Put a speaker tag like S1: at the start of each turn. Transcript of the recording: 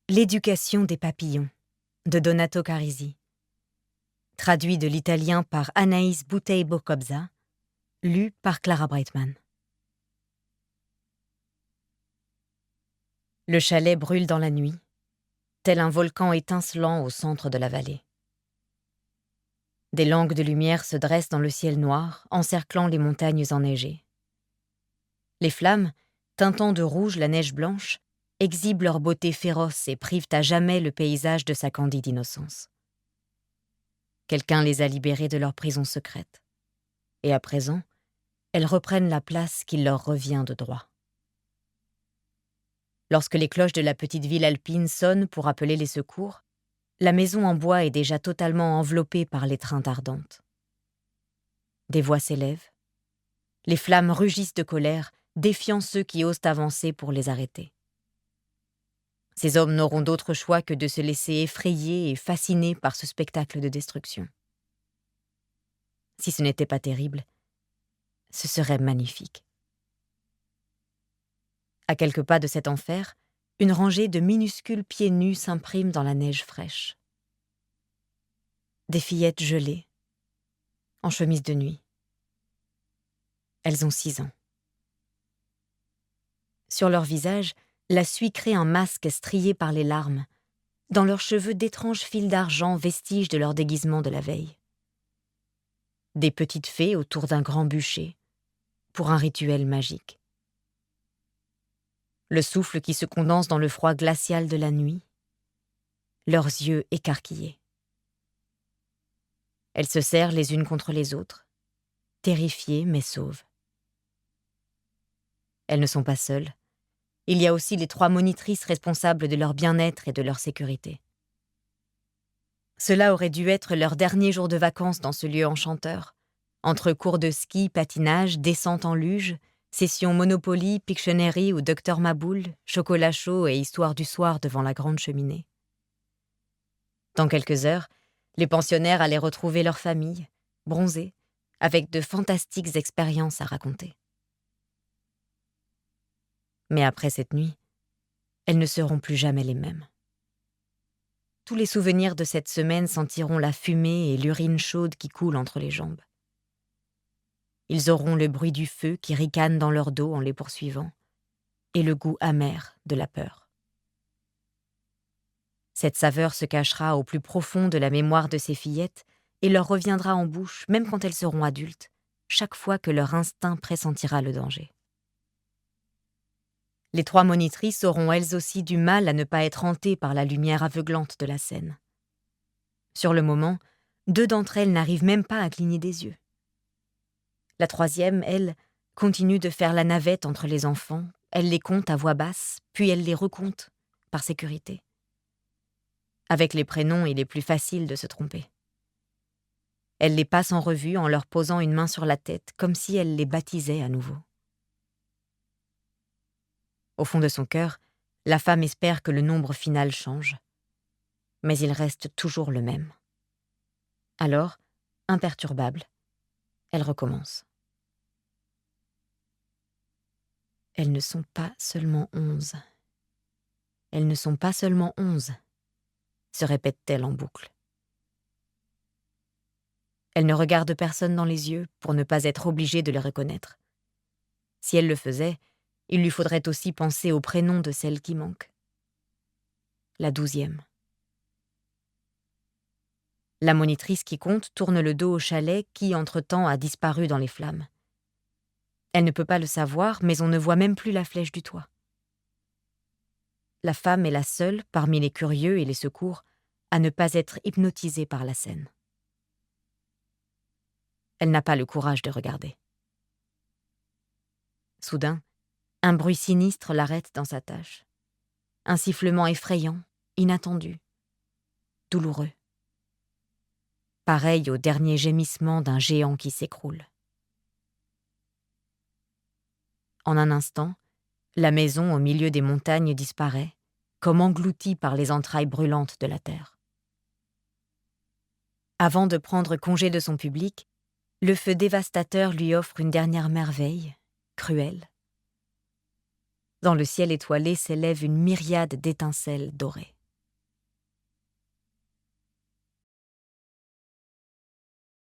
S1: L'éducation des papillons de Donato Carisi. Traduit de l'italien par Anaïs Boutei-Bocobza, lu par Clara Brightman. Le chalet brûle dans la nuit, tel un volcan étincelant au centre de la vallée. Des langues de lumière se dressent dans le ciel noir, encerclant les montagnes enneigées. Les flammes, teintant de rouge la neige blanche, exhibent leur beauté féroce et privent à jamais le paysage de sa candide innocence. Quelqu'un les a libérées de leur prison secrète. Et à présent, elles reprennent la place qui leur revient de droit. Lorsque les cloches de la petite ville alpine sonnent pour appeler les secours, la maison en bois est déjà totalement enveloppée par l'étreinte ardente. Des voix s'élèvent. Les flammes rugissent de colère, défiant ceux qui osent avancer pour les arrêter. Ces hommes n'auront d'autre choix que de se laisser effrayer et fasciner par ce spectacle de destruction. Si ce n'était pas terrible, ce serait magnifique. À quelques pas de cet enfer, une rangée de minuscules pieds nus s'imprime dans la neige fraîche. Des fillettes gelées, en chemise de nuit. Elles ont 6 ans. Sur leur visage, la suie crée un masque strié par les larmes, dans leurs cheveux d'étranges fils d'argent vestiges de leur déguisement de la veille. Des petites fées autour d'un grand bûcher, pour un rituel magique. Le souffle qui se condense dans le froid glacial de la nuit, leurs yeux écarquillés. Elles se serrent les unes contre les autres, terrifiées mais sauves. Elles ne sont pas seules. Il y a aussi les 3 monitrices responsables de leur bien-être et de leur sécurité. Cela aurait dû être leur dernier jour de vacances dans ce lieu enchanteur, entre cours de ski, patinage, descente en luge, sessions Monopoly, Pictionary ou Docteur Maboul, chocolat chaud et histoire du soir devant la grande cheminée. Dans quelques heures, les pensionnaires allaient retrouver leur famille, bronzés, avec de fantastiques expériences à raconter. Mais après cette nuit, elles ne seront plus jamais les mêmes. Tous les souvenirs de cette semaine sentiront la fumée et l'urine chaude qui coulent entre les jambes. Ils auront le bruit du feu qui ricane dans leur dos en les poursuivant, et le goût amer de la peur. Cette saveur se cachera au plus profond de la mémoire de ces fillettes et leur reviendra en bouche, même quand elles seront adultes, chaque fois que leur instinct pressentira le danger. Les 3 monitrices auront elles aussi du mal à ne pas être hantées par la lumière aveuglante de la scène. Sur le moment, 2 d'entre elles n'arrivent même pas à cligner des yeux. La 3e, elle, continue de faire la navette entre les enfants, elle les compte à voix basse, puis elle les recompte, par sécurité. Avec les prénoms, il est plus facile de se tromper. Elle les passe en revue en leur posant une main sur la tête, comme si elle les baptisait à nouveau. Au fond de son cœur, la femme espère que le nombre final change. Mais il reste toujours le même. Alors, imperturbable, elle recommence. Elles ne sont pas seulement 11. Elles ne sont pas seulement 11, se répète-t-elle en boucle. Elle ne regarde personne dans les yeux pour ne pas être obligée de les reconnaître. Si elle le faisait, il lui faudrait aussi penser au prénom de celle qui manque. La 12e. La monitrice qui compte tourne le dos au chalet qui, entre-temps, a disparu dans les flammes. Elle ne peut pas le savoir, mais on ne voit même plus la flèche du toit. La femme est la seule, parmi les curieux et les secours, à ne pas être hypnotisée par la scène. Elle n'a pas le courage de regarder. Soudain, un bruit sinistre l'arrête dans sa tâche. Un sifflement effrayant, inattendu, douloureux. Pareil au dernier gémissement d'un géant qui s'écroule. En un instant, la maison au milieu des montagnes disparaît, comme engloutie par les entrailles brûlantes de la terre. Avant de prendre congé de son public, le feu dévastateur lui offre une dernière merveille, cruelle. Dans le ciel étoilé s'élève une myriade d'étincelles dorées.